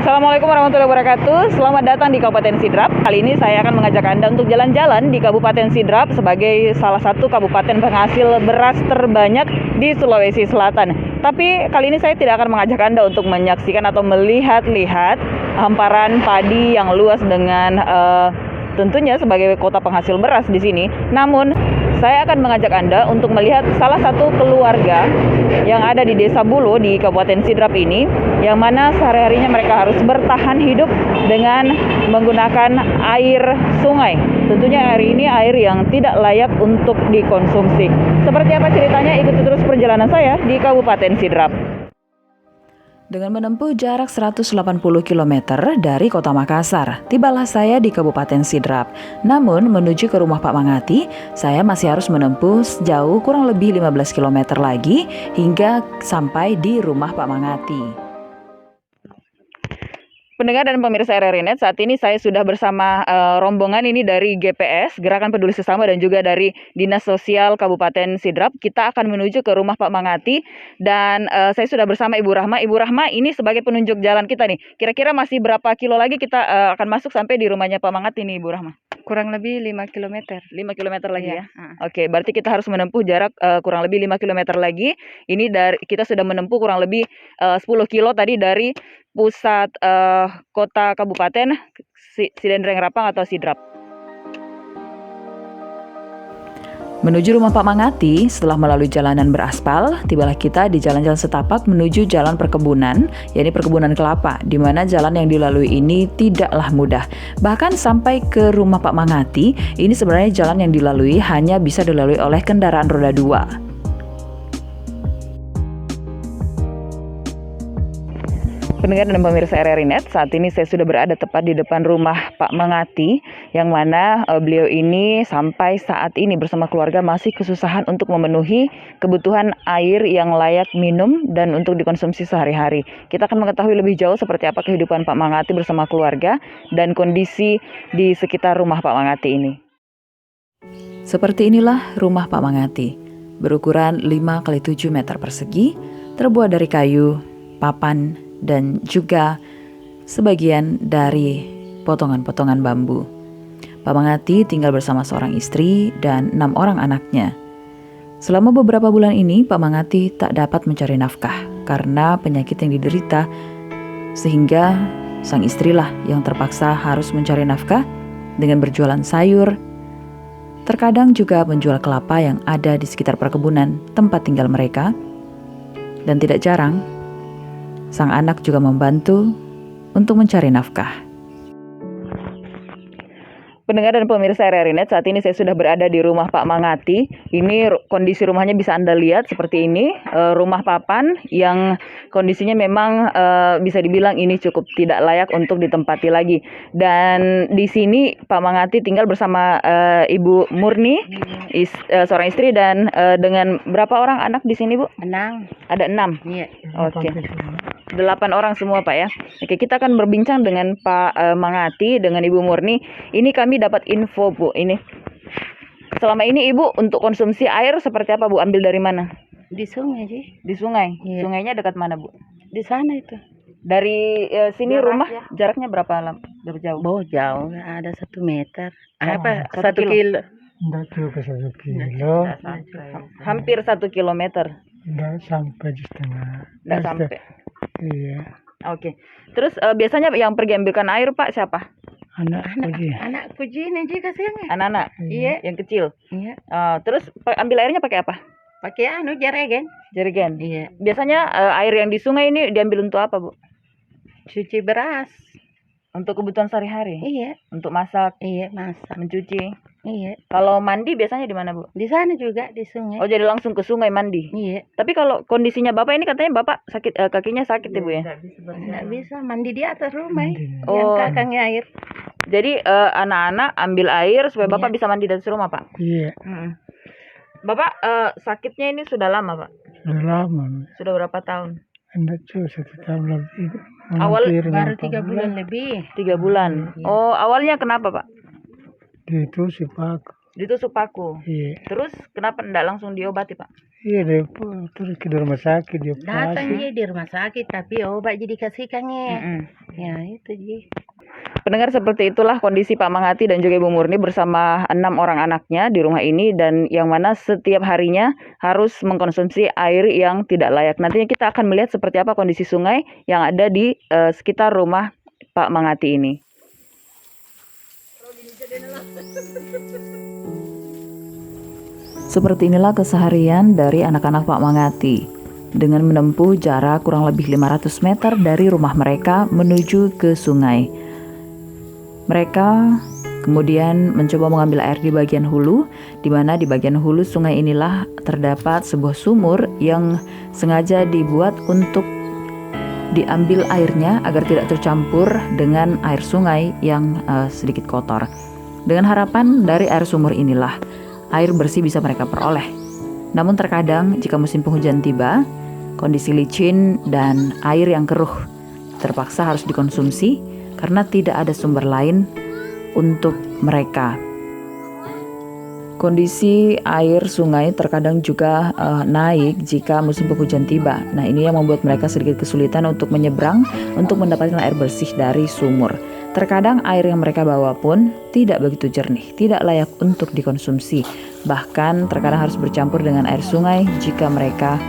Assalamualaikum warahmatullahi wabarakatuh. Selamat datang di Kabupaten Sidrap. Kali ini saya akan mengajak Anda untuk jalan-jalan di Kabupaten Sidrap sebagai salah satu kabupaten penghasil beras terbanyak di Sulawesi Selatan. Tapi kali ini saya tidak akan mengajak Anda untuk menyaksikan atau melihat-lihat hamparan padi yang luas dengan tentunya sebagai kota penghasil beras di sini. Namun saya akan mengajak Anda untuk melihat salah satu keluarga yang ada di Desa Bulo di Kabupaten Sidrap ini, yang mana sehari-harinya mereka harus bertahan hidup dengan menggunakan air sungai. Tentunya air ini air yang tidak layak untuk dikonsumsi. Seperti apa ceritanya? Ikuti terus perjalanan saya di Kabupaten Sidrap. Dengan menempuh jarak 180 km dari kota Makassar, tibalah saya di Kabupaten Sidrap. Namun, menuju ke rumah Pak Mangati, saya masih harus menempuh sejauh kurang lebih 15 km lagi hingga sampai di rumah Pak Mangati. Pendengar dan pemirsa RRI.net, saat ini saya sudah bersama rombongan ini dari GPS, Gerakan Peduli Sesama, dan juga dari Dinas Sosial Kabupaten Sidrap. Kita akan menuju ke rumah Pak Mangati, dan saya sudah bersama Ibu Rahma. Ibu Rahma ini sebagai penunjuk jalan kita nih. Kira-kira masih berapa kilo lagi kita akan masuk sampai di rumahnya Pak Mangati nih, Ibu Rahma? Kurang lebih 5 km. 5 km lagi Iya. ya? Oke, berarti kita harus menempuh jarak kurang lebih 5 km lagi. Ini kita sudah menempuh kurang lebih 10 kilo tadi dari pusat kota Kabupaten Sidendreng Rapang atau Sidrap. Menuju rumah Pak Mangati, setelah melalui jalanan beraspal, tibalah kita di jalan-jalan setapak menuju jalan perkebunan, yakni perkebunan kelapa, di mana jalan yang dilalui ini tidaklah mudah. Bahkan sampai ke rumah Pak Mangati, ini sebenarnya jalan yang dilalui hanya bisa dilalui oleh kendaraan roda 2. Pendengar dan pemirsa RRI.net, saat ini saya sudah berada tepat di depan rumah Pak Mangati, yang mana beliau ini sampai saat ini bersama keluarga masih kesusahan untuk memenuhi kebutuhan air yang layak minum dan untuk dikonsumsi sehari-hari. Kita akan mengetahui lebih jauh seperti apa kehidupan Pak Mangati bersama keluarga dan kondisi di sekitar rumah Pak Mangati ini. Seperti inilah rumah Pak Mangati, berukuran 5x7 meter persegi, terbuat dari kayu, papan, dan juga sebagian dari potongan-potongan bambu. Pak Mangati tinggal bersama seorang istri dan 6 orang anaknya. Selama beberapa bulan ini, Pak Mangati tak dapat mencari nafkah karena penyakit yang diderita, sehingga sang istrilah yang terpaksa harus mencari nafkah dengan berjualan sayur, terkadang juga menjual kelapa yang ada di sekitar perkebunan tempat tinggal mereka, dan tidak jarang sang anak juga membantu untuk mencari nafkah. Pendengar dan pemirsa RRI.net, saat ini saya sudah berada di rumah Pak Mangati. Ini kondisi rumahnya bisa Anda lihat seperti ini, rumah papan yang kondisinya memang bisa dibilang ini cukup tidak layak untuk ditempati lagi. Dan di sini Pak Mangati tinggal bersama Ibu Murni, seorang istri, dan dengan berapa orang anak di sini, Bu? 6. Ada 6. Iya. Oke. 8 orang semua, Pak, ya. Oke, kita akan berbincang dengan Pak Mangati, dengan Ibu Murni. Ini kami dapat info, Bu. Ini selama ini Ibu untuk konsumsi air seperti apa, Bu? Ambil dari mana? Di sungai sih. Di sungai. Iya. Sungainya dekat mana, Bu? Di sana itu. Dari sini Jaraknya. rumah jaraknya berapa jauh? Oh, jauh. Ada 1 meter. Apa? 1 1 kilo. Enggak juga 1 kilo, Hampir 1 kilometer. enggak sampai di setengah. Nggak sampai. Iya, Oke. Terus biasanya yang pergi ambilkan air, Pak, siapa? anakku dia. Anakku ini juga sini. Anak-anak Iya. yang kecil. Iya. Terus ambil airnya pakai apa? Pakai jerigen. Jerigen. Iya. Biasanya air yang di sungai ini diambil untuk apa, Bu? Cuci beras. Untuk kebutuhan sehari-hari? Iya. Untuk masak, Iya, masak. mencuci. Iya. Kalau mandi biasanya di mana, Bu? Di sana juga di sungai. Oh, jadi langsung ke sungai mandi. Iya. Tapi kalau kondisinya Bapak ini katanya Bapak sakit, kakinya sakit ya, Bu, ya? Nggak bisa mandi di atas rumah. Oh. Yang kakaknya air. Jadi anak-anak ambil air supaya Iya. Bapak bisa mandi di atas rumah, Pak? Iya, Bapak sakitnya ini sudah lama, Pak? sudah lama. Sudah berapa tahun? Enggak juga 1 tahun lebih. Awal Baru 3 bulan lebih. 3 bulan. Oh, awalnya kenapa, Pak? Itu si Pak. Ditusuk paku. Iya. Terus kenapa enggak langsung diobati, Pak? Iya dia terus ke rumah sakit dia Datang operasi. dia di rumah sakit tapi obat jadi kasihkannya. Mm-mm. Ya itu ji. Pendengar, seperti itulah kondisi Pak Manghati dan juga Ibu Murni bersama 6 orang anaknya di rumah ini, dan yang mana setiap harinya harus mengkonsumsi air yang tidak layak. Nantinya kita akan melihat seperti apa kondisi sungai yang ada di sekitar rumah Pak Manghati ini. Seperti inilah keseharian dari anak-anak Pak Manghati dengan menempuh jarak kurang lebih 500 meter dari rumah mereka menuju ke sungai. Mereka kemudian mencoba mengambil air di bagian hulu, di mana di bagian hulu sungai inilah terdapat sebuah sumur yang sengaja dibuat untuk diambil airnya agar tidak tercampur dengan air sungai yang sedikit kotor. Dengan harapan dari air sumur inilah air bersih bisa mereka peroleh. Namun terkadang jika musim penghujan tiba, kondisi licin dan air yang keruh terpaksa harus dikonsumsi karena tidak ada sumber lain untuk mereka. Kondisi air sungai terkadang juga naik jika musim penghujan tiba. Nah, ini yang membuat mereka sedikit kesulitan untuk menyeberang untuk mendapatkan air bersih dari sumur. Terkadang air yang mereka bawa pun tidak begitu jernih, tidak layak untuk dikonsumsi. Bahkan terkadang harus bercampur dengan air sungai jika mereka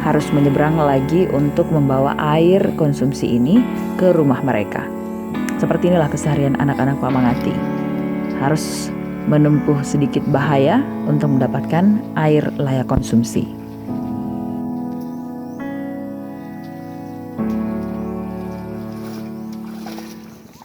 harus menyeberang lagi untuk membawa air konsumsi ini ke rumah mereka. Seperti inilah keseharian anak-anak Pak Manghati. Harus menempuh sedikit bahaya untuk mendapatkan air layak konsumsi.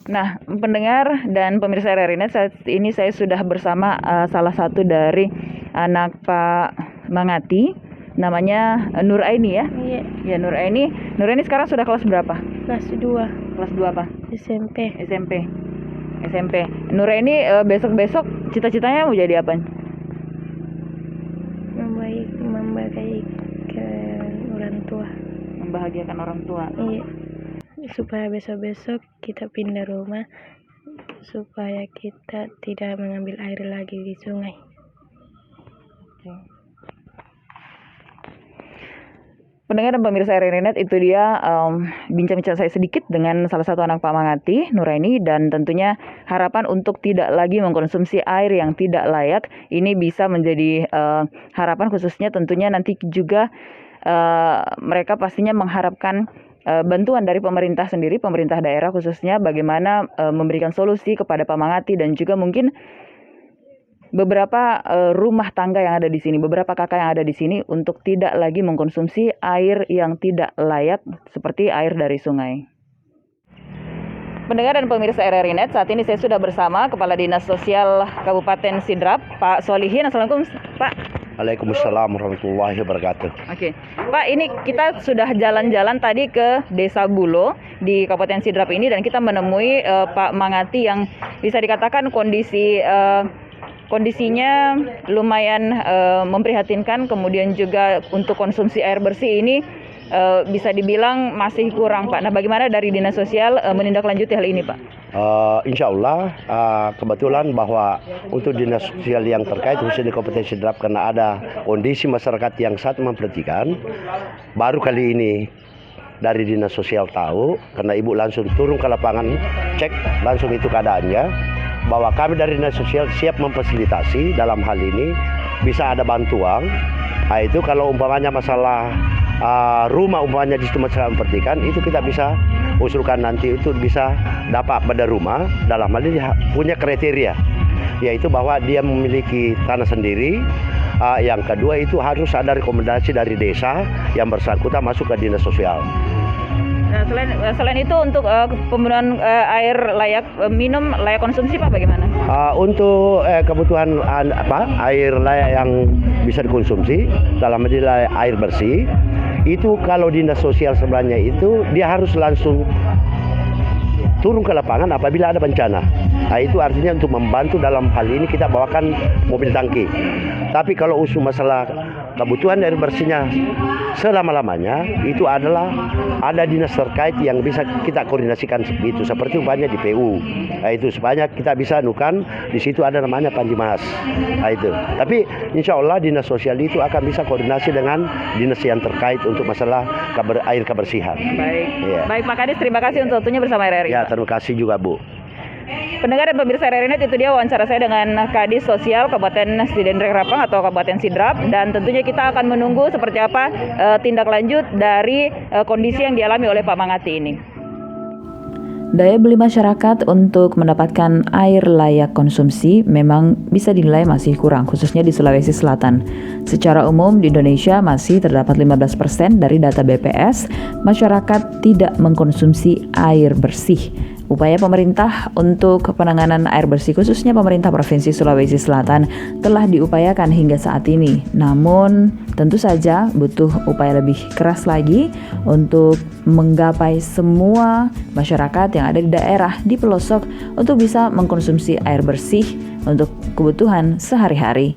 Nah, pendengar dan pemirsa RRI-Net, saat ini saya sudah bersama salah satu dari anak Pak Manghati, namanya Nuraini ya. Iya. Ya, Nuraini. Nuraini sekarang sudah kelas berapa? Kelas 2 Kelas 2 apa? SMP. SMP. Nuraini besok-besok cita-citanya mau jadi apa? Membahagiakan orang tua. Membahagiakan orang tua. Iya. Supaya besok-besok kita pindah rumah, supaya kita tidak mengambil air lagi di sungai. Pendengar dan pemirsa RRI-Net, itu dia bincang-bincang saya sedikit dengan salah satu anak Pak Manghati, Nuraini, dan tentunya harapan untuk tidak lagi mengkonsumsi air yang tidak layak. Ini bisa menjadi harapan, khususnya tentunya nanti juga mereka pastinya mengharapkan bantuan dari pemerintah sendiri, pemerintah daerah khususnya, bagaimana memberikan solusi kepada Pak Manghati dan juga mungkin beberapa rumah tangga yang ada di sini, beberapa kakak yang ada di sini untuk tidak lagi mengkonsumsi air yang tidak layak seperti air dari sungai. Pendengar dan pemirsa RRI-Net, saat ini saya sudah bersama Kepala Dinas Sosial Kabupaten Sidrap, Pak Solihin. Assalamualaikum, Pak. Waalaikumsalam warahmatullahi wabarakatuh. Oke, Pak, ini kita sudah jalan-jalan tadi ke Desa Bulo di Kabupaten Sidrap ini, dan kita menemui Pak Manghati yang bisa dikatakan kondisinya lumayan memprihatinkan. Kemudian juga untuk konsumsi air bersih ini bisa dibilang masih kurang, Pak. Nah, bagaimana dari Dinas Sosial menindaklanjuti hal ini, Pak? Insya Allah kebetulan bahwa untuk dinas sosial yang terkait khususnya di Kabupaten Sidrap, karena ada kondisi masyarakat yang sangat memperhatikan, baru kali ini dari dinas sosial tahu, karena ibu langsung turun ke lapangan cek langsung itu keadaannya, bahwa kami dari dinas sosial siap memfasilitasi dalam hal ini, bisa ada bantuan. Nah, itu kalau umpamanya masalah rumah umpamanya di situ masyarakat memperhatikan, itu kita bisa usulkan nanti itu bisa dapat pada rumah dalam hal ini punya kriteria, yaitu bahwa dia memiliki tanah sendiri. Yang kedua itu harus ada rekomendasi dari desa yang bersangkutan masuk ke dinas sosial. Nah, selain itu untuk pembunuhan air layak minum, layak konsumsi, Pak, bagaimana? Untuk kebutuhan air layak yang bisa dikonsumsi dalam arti air bersih, itu kalau dinas sosial sebenarnya itu dia harus langsung turun ke lapangan apabila ada bencana. Nah, itu artinya untuk membantu dalam hal ini kita bawakan mobil tangki. Tapi kalau usul masalah kebutuhan air bersihnya selama-lamanya itu adalah ada dinas terkait yang bisa kita koordinasikan itu, seperti umpamanya di PU. Nah, itu supaya kita bisa nukan di situ ada namanya Panjimas. Nah, itu. Tapi insya Allah dinas sosial itu akan bisa koordinasi dengan dinas yang terkait untuk masalah air kebersihan. Baik. Iya. Baik Pak Kadis, terima kasih untuk waktunya bersama RRI. Ya, Pak. terima kasih juga Bu. Pendengar dan pemirsa RRI Net, itu dia wawancara saya dengan Kadis Sosial Kabupaten Sidendrek Rapang atau Kabupaten Sidrap, dan tentunya kita akan menunggu seperti apa tindak lanjut dari kondisi yang dialami oleh Pak Mangati ini. Daya beli masyarakat untuk mendapatkan air layak konsumsi memang bisa dinilai masih kurang, khususnya di Sulawesi Selatan. Secara umum di Indonesia masih terdapat 15% dari data BPS masyarakat tidak mengkonsumsi air bersih. Upaya pemerintah untuk penanganan air bersih, khususnya pemerintah Provinsi Sulawesi Selatan, telah diupayakan hingga saat ini. Namun, tentu saja butuh upaya lebih keras lagi untuk menggapai semua masyarakat yang ada di daerah, di pelosok, untuk bisa mengkonsumsi air bersih untuk kebutuhan sehari-hari.